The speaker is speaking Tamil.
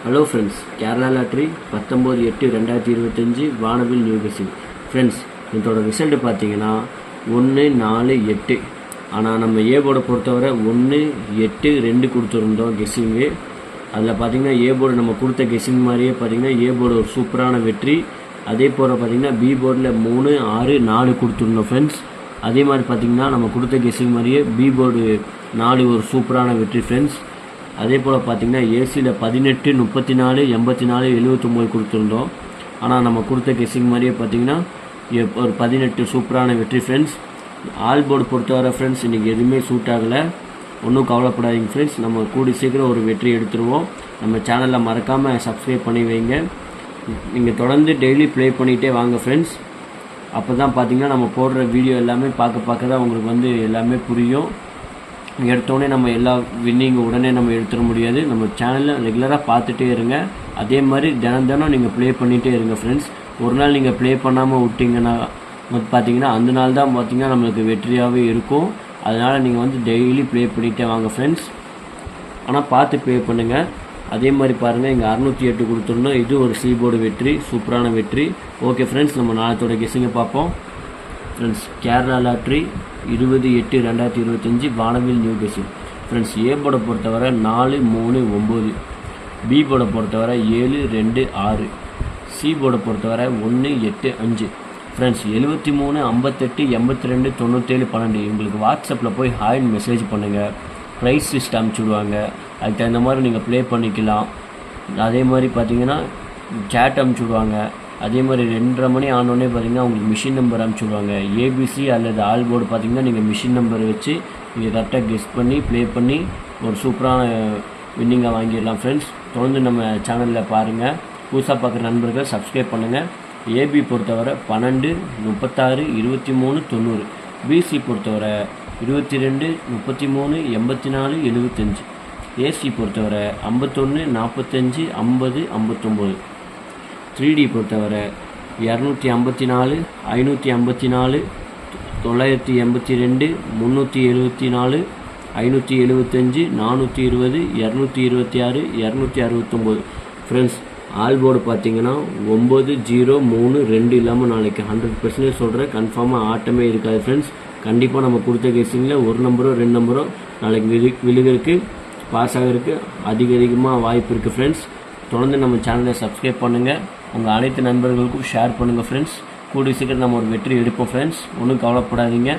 ஹலோ ஃப்ரெண்ட்ஸ், கேரளா லாட்ரி 19/8/2025 வானவில் நியூ கெஸ்ஸிங். ஃப்ரெண்ட்ஸ், இதோட ரிசல்ட்டு பார்த்தீங்கன்னா 1, 4, 8. ஆனால் நம்ம ஏ போர்டை பொறுத்தவரை 1, 8, 2 கொடுத்துருந்தோம் கெஸ்ஸிங்கு. அதில் பார்த்தீங்கன்னா ஏ போர்டு நம்ம கொடுத்த கெஸ்ஸிங் மாதிரியே பார்த்தீங்கன்னா ஏ போர்டு ஒரு சூப்பரான வெற்றி. அதே போல் பார்த்தீங்கன்னா பி போர்டில் 3, 6, 4 கொடுத்துருந்தோம் ஃப்ரெண்ட்ஸ். அதே மாதிரி பார்த்தீங்கன்னா நம்ம கொடுத்த கெஸ்ஸிங் மாதிரியே பி போர்டு 4 ஒரு சூப்பரான வெற்றி ஃப்ரெண்ட்ஸ். அதே போல் பார்த்திங்கன்னா ஏசியில் 18, 34, 84, 79 கொடுத்துருந்தோம். ஆனால் நம்ம கொடுத்த கெஸ்ஸிங் மாதிரியே பார்த்திங்கன்னா ஒரு 18 சூப்பரான வெற்றி ஃப்ரெண்ட்ஸ். ஆல் போர்டு பொறுத்தவரை ஃப்ரெண்ட்ஸ் இன்றைக்கி எதுவுமே சூட் ஆகலை. ஒன்றும் கவலைப்படாதீங்க ஃப்ரெண்ட்ஸ், நம்ம கூடி சீக்கிரம் ஒரு வெற்றி எடுத்துருவோம். நம்ம சேனலில் மறக்காமல் சப்ஸ்கிரைப் பண்ணி வைங்க. நீங்கள் தொடர்ந்து டெய்லி ப்ளே பண்ணிகிட்டே வாங்க ஃப்ரெண்ட்ஸ். அப்போ தான் பார்த்திங்கன்னா நம்ம போடுற வீடியோ எல்லாமே பார்க்க தான் உங்களுக்கு எல்லாமே புரியும். எடுத்தோடனே நம்ம எல்லா வின்னிங் உடனே நம்ம எடுத்துட முடியாது. நம்ம சேனலில் ரெகுலராக பார்த்துட்டே இருங்க. அதே மாதிரி தினம் நீங்கள் ப்ளே பண்ணிகிட்டே இருங்க ஃப்ரெண்ட்ஸ். ஒரு நாள் நீங்கள் ப்ளே பண்ணாமல் விட்டிங்கன்னா பார்த்தீங்கன்னா அந்த நாள் தான் பார்த்திங்கன்னா நம்மளுக்கு வெற்றியாகவே இருக்கும். அதனால் நீங்கள் டெய்லி ப்ளே பண்ணிகிட்டே வாங்க ஃப்ரெண்ட்ஸ். ஆனால் பார்த்து ப்ளே பண்ணுங்கள். அதே மாதிரி பாருங்கள், இங்கே 608 கொடுத்துருந்தோம். இது ஒரு சி போர்டு வெற்றி, சூப்பரான வெற்றி. ஓகே ஃப்ரெண்ட்ஸ், நம்ம நாளத்தோட கெஸ்ஸிங்கை பார்ப்போம். ஃப்ரெண்ட்ஸ், கேரளா லாட்ரி 20/8/2025 வானவில் நியூ கெஸ்ஸிங். ஃப்ரெண்ட்ஸ், ஏ போர்டை பொறுத்தவரை 4, 3, 9. பி போர்டை பொறுத்தவரை 7, 2, 6. சி போர்டை பொறுத்தவரை 1, 8, 5. ஃப்ரெண்ட்ஸ், 73, 58, 82, 97, 12 உங்களுக்கு வாட்ஸ்அப்பில் போய் ஹாய்னு மெசேஜ் பண்ணுங்கள். ப்ரைஸ் லிஸ்ட் அனுப்பிச்சுடுவாங்க. அதுக்கு தகுந்த மாதிரி நீங்கள் ப்ளே பண்ணிக்கலாம். அதே மாதிரி பார்த்தீங்கன்னா சேட் அனுப்பிச்சுடுவாங்க. அதே மாதிரி 2:30 மணி ஆனோடனே பார்த்தீங்கன்னா உங்களுக்கு மிஷின் நம்பர் அனுப்பிச்சுடுவாங்க. ஏபிசி அல்லது ஆல் போர்டு பார்த்தீங்கன்னா நீங்கள் மிஷின் நம்பர் வச்சு நீங்கள் கரெக்டாக கெஸ் பண்ணி ப்ளே பண்ணி ஒரு சூப்பரான வின்னிங்காக வாங்கிடலாம் ஃப்ரெண்ட்ஸ். தொடர்ந்து நம்ம சேனலில் பாருங்கள். புதுசாக பார்க்குற நண்பர்கள் சப்ஸ்கிரைப் பண்ணுங்கள். ஏபி பொறுத்தவரை 12, 36, 23, 90. பிசி பொறுத்தவரை 22, 33, 84, 75. ஏசி பொறுத்தவரை 51, 45, 50, 59. 3D பொறுத்தவரை 254, 554, 982, 374, 575, 420, 226, 269. ஃப்ரெண்ட்ஸ், ஆல் போர்டு பார்த்தீங்கன்னா 9, 0, 3, 2 இல்லாமல் நாளைக்கு 100% சொல்கிறேன், கன்ஃபார்மாக ஆட்டமே இருக்காது ஃப்ரெண்ட்ஸ். கண்டிப்பாக நம்ம கொடுத்த கேஸிங்கில் ஒரு நம்பரோ 2 நம்பரோ நாளைக்கு விழுகிறதுக்கு பாஸ் ஆகிறதுக்கு அதிகமாக வாய்ப்பு இருக்குது ஃப்ரெண்ட்ஸ். தொடர்ந்து நம்ம சேனலை சப்ஸ்கிரைப் பண்ணுங்கள். உங்கள் அனைத்து நண்பர்களுக்கும் ஷேர் பண்ணுங்கள் ஃப்ரெண்ட்ஸ். கூடிய சீக்கிரம் நம்ம ஒரு வெற்றி எடுப்போம் ஃப்ரெண்ட்ஸ். ஒன்றும் கவலைப்படாதீங்க.